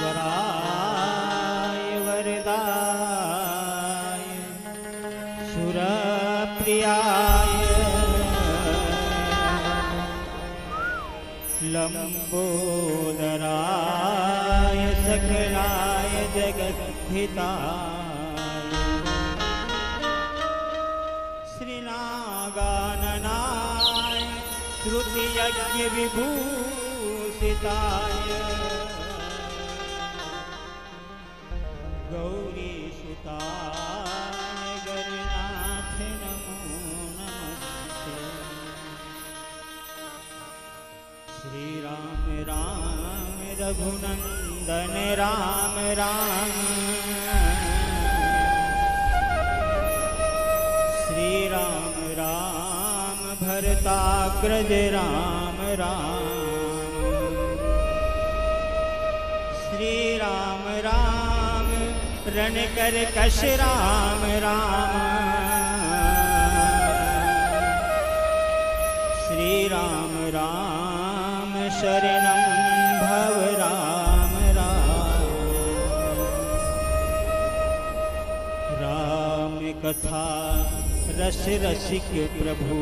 ईश्वराय वरदाय सुरप्रियाय लंबोदराय सकलाय जगद्धिताय श्रीनागाननाय श्रुतियज्ञ विभूषिताय गौरीसुताय गणनाथ नमो नमस्ते। श्री राम राम रघुनंदन राम राम श्री राम राम भरताग्रज राम राम श्री राम राम रणकर कश राम राम श्री राम राम शरणं भव राम राम राम कथा रस रसिक प्रभु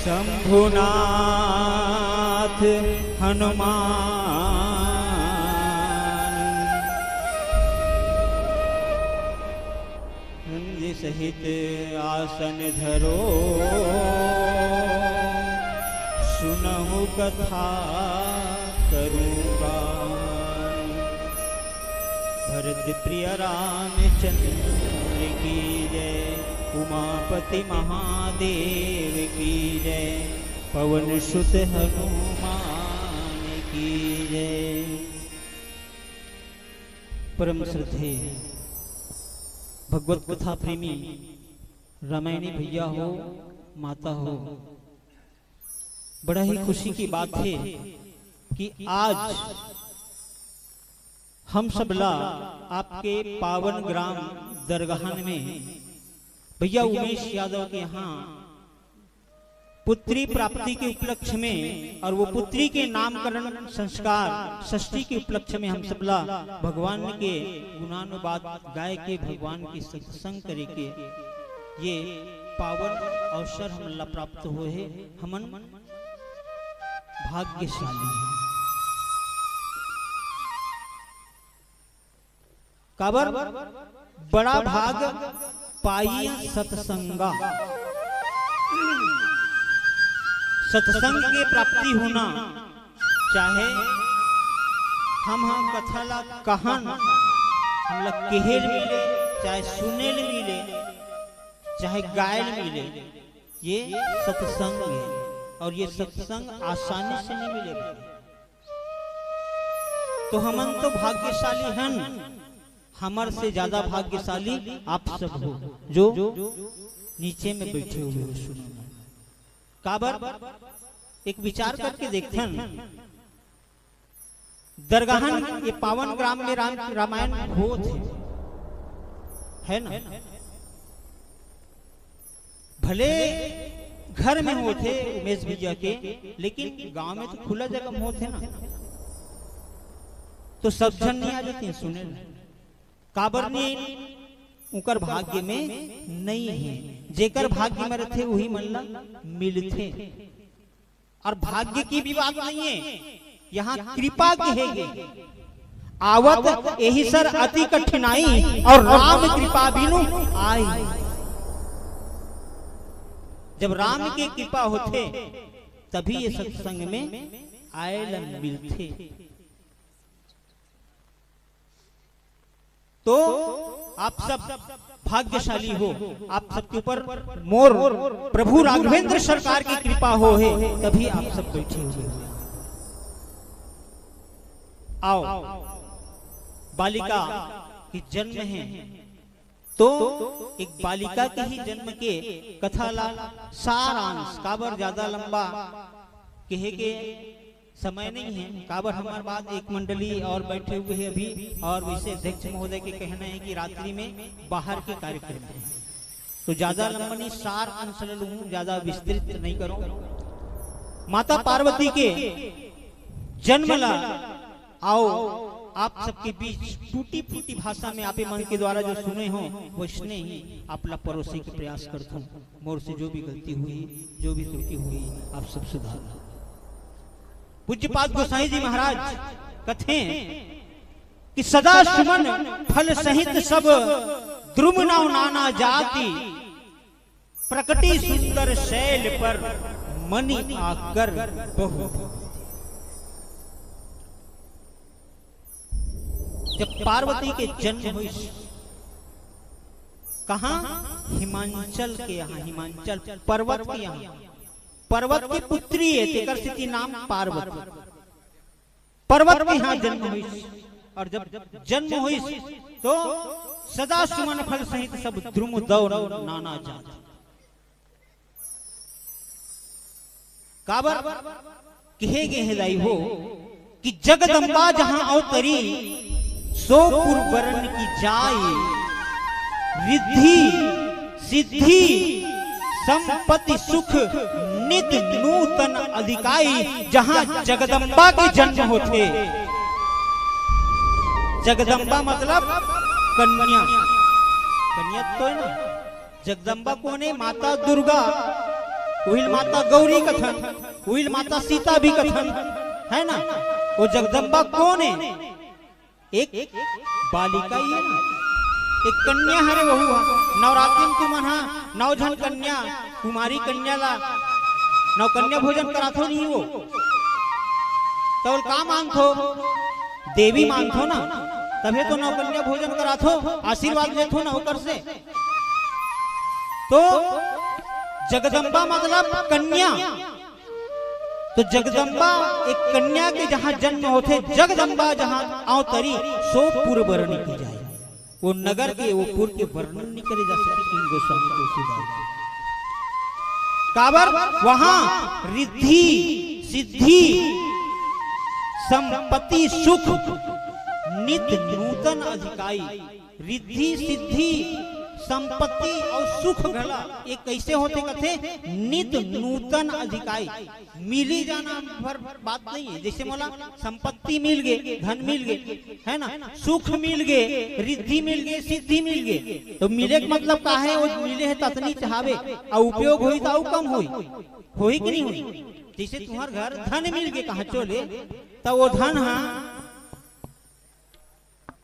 शंभुनाथ हनुमान नंद सहित आसन धरो सुनहु कथा करूँगा भरत प्रिय रामचंद्र की जय उमापति महादेव की जय पवन सुत हनुमान की जय। परम श्रद्धेय भगवत कथा प्रेमी रामायणी भैया हो माता हो, बड़ा ही खुशी की बात है कि आज हम सबला आपके पावन ग्राम दरगाहन में भैया उमेश यादव के यहाँ पुत्री प्राप्ति के उपलक्ष्य में और वो पुत्री के नामकरण संस्कार षष्ठी के उपलक्ष्य में हम सबला भगवान के गुणानुवाद गाय के भगवान की सत्संग करे के ये पावन अवसर हमला प्राप्त हुए है। हमन भाग्यशाली है। काबर बड़ा भाग पाई सत्संगा, सत्संग के प्राप्ति होना, चाहे हम कथा ला कहन हम लोग केहेल मिले, चाहे सुनेल मिले, चाहे गायल मिले, ये सत्संग है और ये सत्संग आसानी से नहीं मिलेगा। तो हमन तो भाग्यशाली हैं, हमर से ज्यादा भाग्यशाली आप सब हो जो नीचे में बैठे हुए हो। सुनो काबर एक विचार करके देखते दरगाहन ये पावन ग्राम में रामायण हो थे है ना, भले घर में होते उमेश भैया के, लेकिन गांव में तो खुला जगह में होते ना, तो सब जन नहीं आ जाते सुने। काबर ने उकर भाग्य में नहीं है, जेकर भाग्य में रहते वही मल्ला मिलते। और भाग्य की भी बात नहीं है, यहाँ कृपा की है। आवत यही सर अति कठिनाई और राम कृपा बिनु आई। जब राम की कृपा होते तभी ये सत्संग में आयल मिलते। तो आप सब भाग्यशाली हो, आप सबके ऊपर मोर प्रभु राघवेंद्र सरकार की कृपा हो है, तभी आप सब बैठे हुए। आओ बालिका की जन्म है तो एक बालिका के ही जन्म के कथा ला सारांश, काबर ज्यादा लंबा कहे के समय नहीं है। काबर हमारे बाद एक मंडली और बैठे हुए हैं अभी, और वैसे अध्यक्ष महोदय के कहना है कि रात्रि में बाहर के कार्यक्रम है, तो ज्यादा लंबा नहीं, सार अंश लूं, ज्यादा विस्तृत नहीं करो। माता पार्वती के जन्म ला। आओ आप सबके बीच टूटी फूटी भाषा में आपे मन के द्वारा जो सुने हो वैसने ही आपला परोसे के प्रयास करता हूँ। मोर से जो भी गलती हुई, जो भी त्रुटि हुई, आप सब सुधार। पूज्यपाद गोसाई जी महाराज कथे कि सदा सुमन फल सहित सब द्रुम नव नाना जाति, प्रकटी सुंदर शैल पर मणि आकर बहु। जब पार्वती के जन्म हुई कहां? हिमांचल के यहाँ, हिमांचल पर्वत के यहाँ, पर्वत की पुत्री है तेकर सिद्धि नाम पार्वती। पर्वत के यहाँ जन्म हुई और जब जन्म हुई तो सदा सुमन फल सहित सब द्रुम दौ नाना जाति। काबर कहे गे लाई हो कि जगदम्बा जहां अवतरी सो पुरवरण की जाए, रिद्धि सिद्धि संपत्ति सुख नित नूतन अधिकाई। जहां जगदम्बा के जन्म होते, जगदम्बा मतलब कन्या, कन्या तो है ना। जगदम्बा कौन है? माता दुर्गा, वही माता गौरी कथन, वही माता सीता भी कथन है ना। वो जगदम्बा कौन है? एक बालिका ही है ना, एक कन्या हरे बहु। नवरात्रि में तुम नौ जन कन्या, कुमारी कन्या ला नौ कन्या भोजन कराथो नहीं वो तो का मानथो? देवी मानथो ना, तभी तो नौ कन्या भोजन कराथो, आशीर्वाद लेथो ना होकर से। तो जगदम्बा मतलब कन्या। तो जगदम्बा एक कन्या के जहां जन्म होते, जगदम्बा जहां अवतरी सो पुरवरण की जाए। वो नगर के वो पुर के वर्णन नहीं करे जा सकते इन गोस्वामी तुलसीदास। काबर वहां रिद्धि सिद्धि संपत्ति सुख नित नूतन अधिकाई। रिद्धि सिद्धि संपत्ति और सुख घला ये कैसे होते कथे? नित नूतन अधिकाई। मिली जाना भर बात नहीं है। जैसे बोला संपत्ति मिल गए, धन मिल गए है ना, सुख मिल गए, रिद्धि मिल गए, सिद्धि मिल गए। तो मिले का मतलब का है? वो मिले है ततनी चाहवे और उपयोग हुई तो कम हुई कि नहीं हुई? जैसे तुम्हार घर धन मिल गए कहा चोले तो वो धन हाँ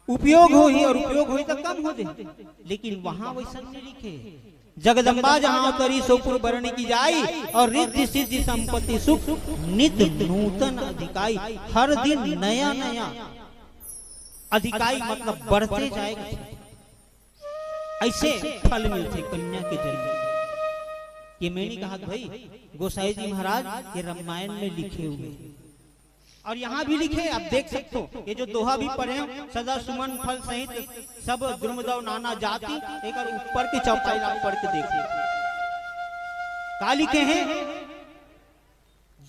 उपयोग हुई और उपयोग हुई तो कम हो जाए। लेकिन वहां वैसा नहीं लिखे। जगदम्बा जहां अवतरी सो पुरवरण की जाई और रिद्धि सिद्धि संपत्ति सुख नित नूतन अधिकाई। हर दिन नया नया अधिकाई मतलब बढ़ते जाएगा। ऐसे फल मिलते कन्या के जन्म। ये मैंने कहा भाई गोसाई जी महाराज ये रामायण में लिखे हुए और यहाँ भी लिखे, आप देख सकते हो। ये जो दोहा भी पढ़े सदा सुमन फल सहित सब द्रुमदव नाना जाति, एक और ऊपर की चौपाई आप पढ़ के देखिए का लिखे हैं।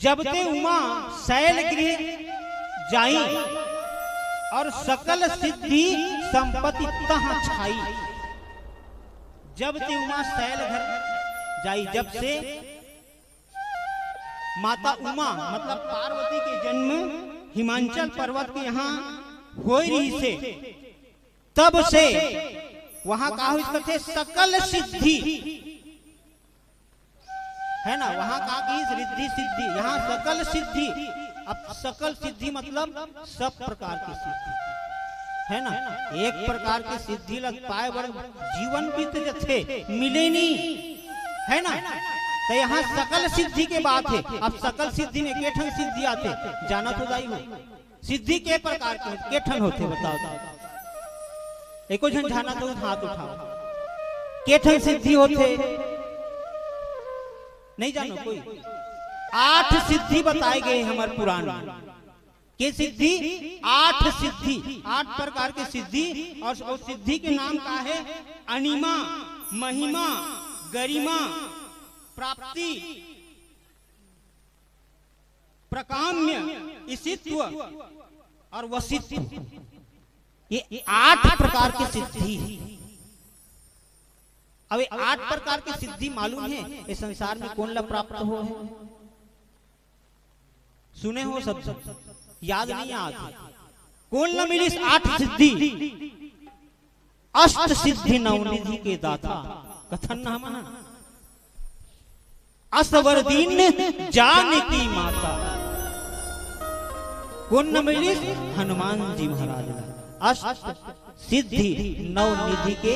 जब ते उमा शैल गृह जाई और सकल सिद्धि संपत्ति तहाँ छाई। जब ते उमा शैल घर जाई, जब से माता उमा मतलब पार्वती के जन्म हिमांचल पर्वत के यहाँ हो रही से, तब से वहां कहा हुई थे सकल सिद्धि है ना। वहां कहा कि रिद्धि सिद्धि, यहाँ सकल सिद्धि। अब सकल सिद्धि मतलब सब प्रकार की सिद्धि है ना। एक प्रकार की सिद्धि लग पाए बड़े जीवन बीत जथे मिले नहीं है ना। तो यहाँ सकल सिद्धि के बात है। अब सकल सिद्धि में केठन सिद्धि आते जाना तो दाई हो। सिद्धि के प्रकार के केठन होते बताओ? एको जन जाना तो हाथ उठाओ। केठन सिद्धि होते नहीं जानो कोई? 8 सिद्धि बताए गए हमारे पुराण में। के सिद्धि 8 सिद्धि, 8 प्रकार के सिद्धि। और उस सिद्धि के नाम का है अनिमा, महिमा, गरिमा, प्राप्ति, प्रकाम्य, इसित्व और वसित्व। ये 8 प्रकार की सिद्धि है। अब 8 प्रकार की सिद्धि मालूम है इस संसार में कौन ला प्राप्त हो है? सुने हो सब याद नहीं आती। कुल न मिलिस 8 सिद्धि, अष्ट सिद्धि नवनिधि के दाता। कथन नाम असवर दीन जानकी माता। कुल न मिलिस हनुमान जी महाराज, अष्ट सिद्धि नवनिधि के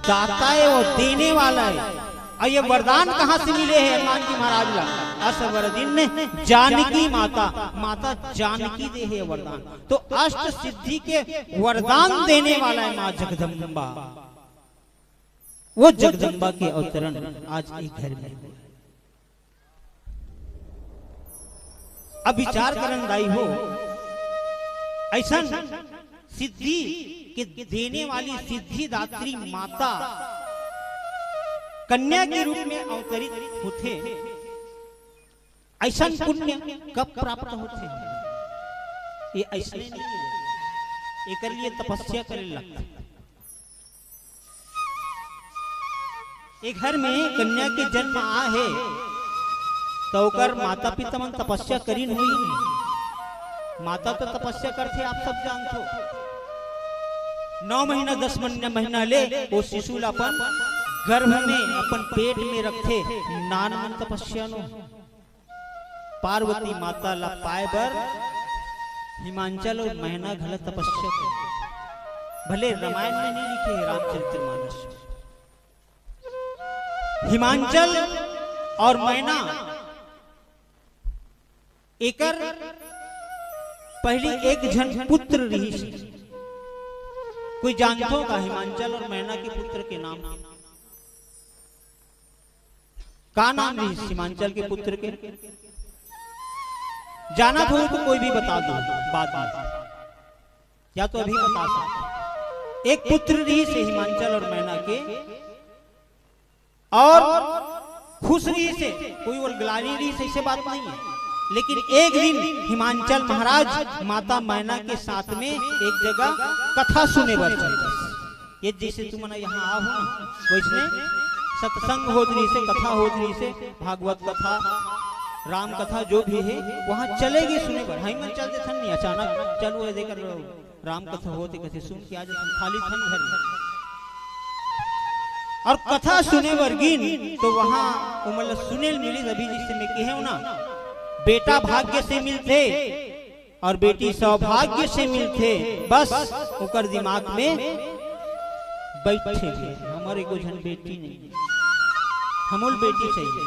दाता है और देने वाला है। और ये वरदान कहाँ से मिले हैं हनुमान जी महाराज ला? असवर दिन जानकी माता, माता जानकी दे है वरदान। तो अष्ट सिद्धि के वरदान देने वाला है माँ जगदम्बा। वो जगदम्बा के अवतरण आज एक घर में। अब विचार करन दाई हो, ऐसा सिद्धि के देने वाली सिद्धि दात्री माता कन्या के रूप में अवतरित होते, ऐसा पुण्य कब प्राप्त होते? ये ऐसे नहीं, एक लिए तपस्या करे लगता। एक घर में कन्या के जन्म आ है तो ओकर माता पिता मन तपस्या करीन हुई नहीं। माता तो तपस्या करते आप सब जानते हो। 9 महीना 10 महीना ले वो शिशु अपन गर्भ में अपन पेट में रखते नान मन तपस्या नो। पार्वती माता ला पाए बर हिमांचल और मैना घल तपस्या कर। भले रामायण में नहीं लिखे, रामचरितमानस। हिमांचल और मैना एकर पहली एक जन पुत्र रही। कोई जानतो का हिमांचल और मैना के पुत्र के नाम? का नाम रही हिमांचल के पुत्र के? जाना हो तो कोई भी बता दो बाद में, या तो अभी बता सकते। एक पुत्र रही से हिमांचल और मैना के, और खुश रही से, कोई और गिलानी रही से, ऐसे बात नहीं है। लेकिन एक दिन हिमांचल महाराज माता मैना के साथ में एक जगह कथा सुने बर चले। ये जैसे तुम यहाँ आओ ना, वैसे सत्संग होत रही से, कथा होत रही से, भागवत कथा, राम कथा जो भी है वहाँ चलेगी सुने बर। हम मन चलते थन नहीं, अचानक चलो ये देकर राम कथा होते कैसे सुन के आज खाली थन घर में। और कथा सुने बर गिन तो वहाँ उमल सुने मिली। अभी जिससे मैं कहे ना, बेटा भाग्य से मिलते और बेटी सौभाग्य से मिलते, बस उकर दिमाग में बैठे हमारे को जन बेटी नहीं, हमूल बेटी चाहिए।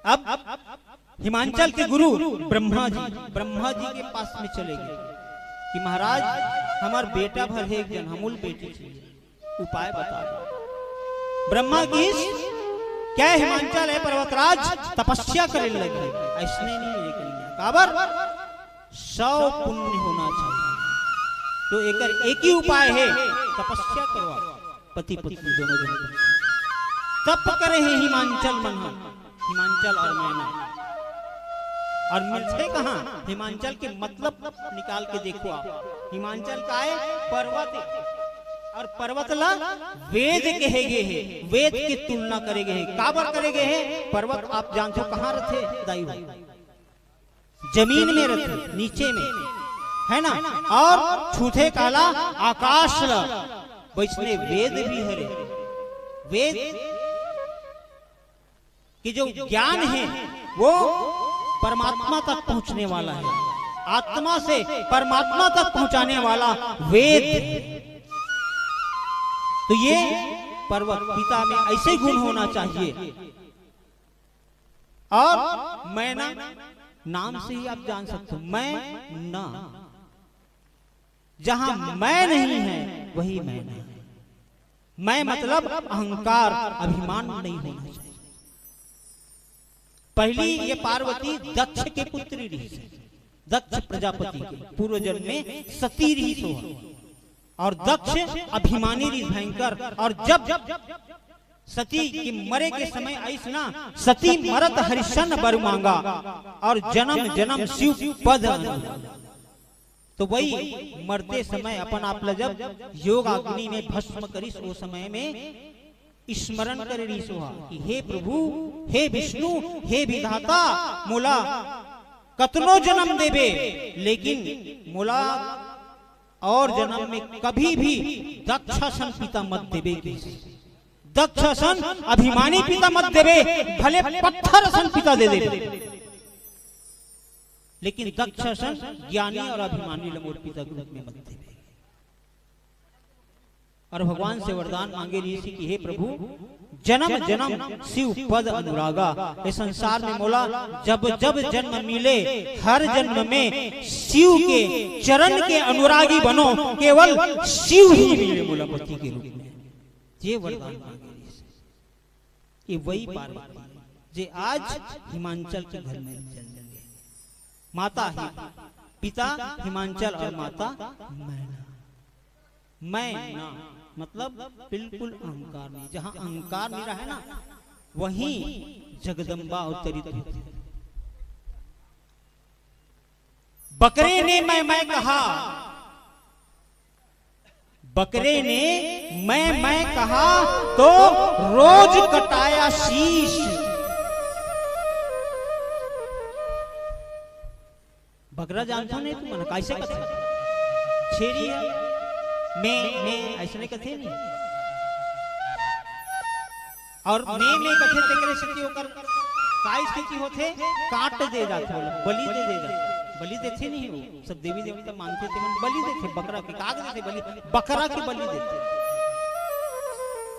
अब हिमांचल के गुरु ब्रह्मा जी के पास में चले गए कि महाराज हमार बेटा भर है एक जन, हमूल बेटी चाहिए, उपाय बता दो। ब्रह्मा की क्या हिमांचल है पर्वतराज तपस्या करने लगे। ऐसे नहीं काबर 100 पुण्य होना चाहिए। तो एक ही उपाय है, तपस्या करवा पति पत्नी दोनों जन तप करे है हिमांचल मनहा, हिमांचल और मैना। और मिलते कहाँ? हिमांचल के मतलब निकाल के देखो आप। हिमांचल का है पर्वत, और पर्वत ला वेद कहेगे है, वेद की तुलना करेगे है। काबर करेगे है? पर्वत आप जानते हो कहाँ रहते? दाई जमीन में रहते, नीचे में है ना। और छूथे काला आकाश ला, वैष्णव वेद भी है। वेद कि जो ज्ञान है वो परमात्मा तक पहुंचने वाला है, आत्मा से परमात्मा तक पहुंचाने वाला वेद। तो ये पर्वत पिता में ऐसे गुण होना चाहिए। और मैना नाम से ही आप जान सकते हो, मैं ना, जहां मैं नहीं है वही मैना है। मैं मतलब अहंकार अभिमान नहीं होना चाहिए। पहली ये पार्वती दक्ष के पुत्री रही, दक्ष प्रजापति के पूर्व जन्म में सती रही तो, और दक्ष अभिमानी रही भयंकर। और जब सती की मरे के समय ऐसा सती मरत हरिशन बर मांगा और जन्म जन्म शिव पद, तो वही मरते समय अपन आप जब योग अग्नि में भस्म करिस, वो समय में स्मरण कर रही सोहा कि हे प्रभु, हे विष्णु, हे विधाता, मोला कतनो जन्म देवे, लेकिन मोला और जन्म में कभी भी दक्षसन पिता मत देवे। दक्षसन अभिमानी पिता मत देवे, भले पत्थर सन पिता दे देवे, लेकिन दक्षसन ज्ञानी और अभिमानी लंगोट पिता के रूप में मत देवे। और भगवान से वरदान मांगे ऋषि की, हे प्रभु जन्म जन्म शिव पद अनुरागा। इस संसार में मोला जब जब जन्म मिले, हर जन्म में शिव के चरण के अनुरागी बनो, केवल शिव ही मिले मोला पति के रूप में। ये वरदान मांगे ऋषि। ये वही पार्वती जे आज हिमांचल के घर में चल गए। माता ही पिता हिमांचल और माता मैना, मतलब बिल्कुल अहंकार नहीं। जहां अहंकार नहीं रहा है ना, वहीं जगदम्बा अवतरित होती है। बकरे ने मैं कहा, बकरे ने मैं कहा तो रोज कटाया शीश। बकरा जानता नहीं तुम कैसे कथे छेरी मैं ऐसे नहीं कथे नहीं, और मैं कथे तेरे स्थिति होकर काय स्थिति होते काट दे जाते, बलि दे जाते। बलि देते नहीं हो, सब देवी देवता मानते थे, बलि देते बकरा के, काग देते बलि, बकरा की बलि देते।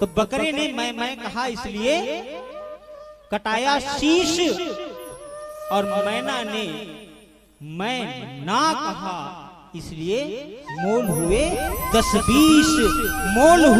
तो बकरे ने मैं कहा इसलिए कटाया शीश, और मैना ने मैं ना कहा इसलिए मोल हुए 10-20 मोल हुए।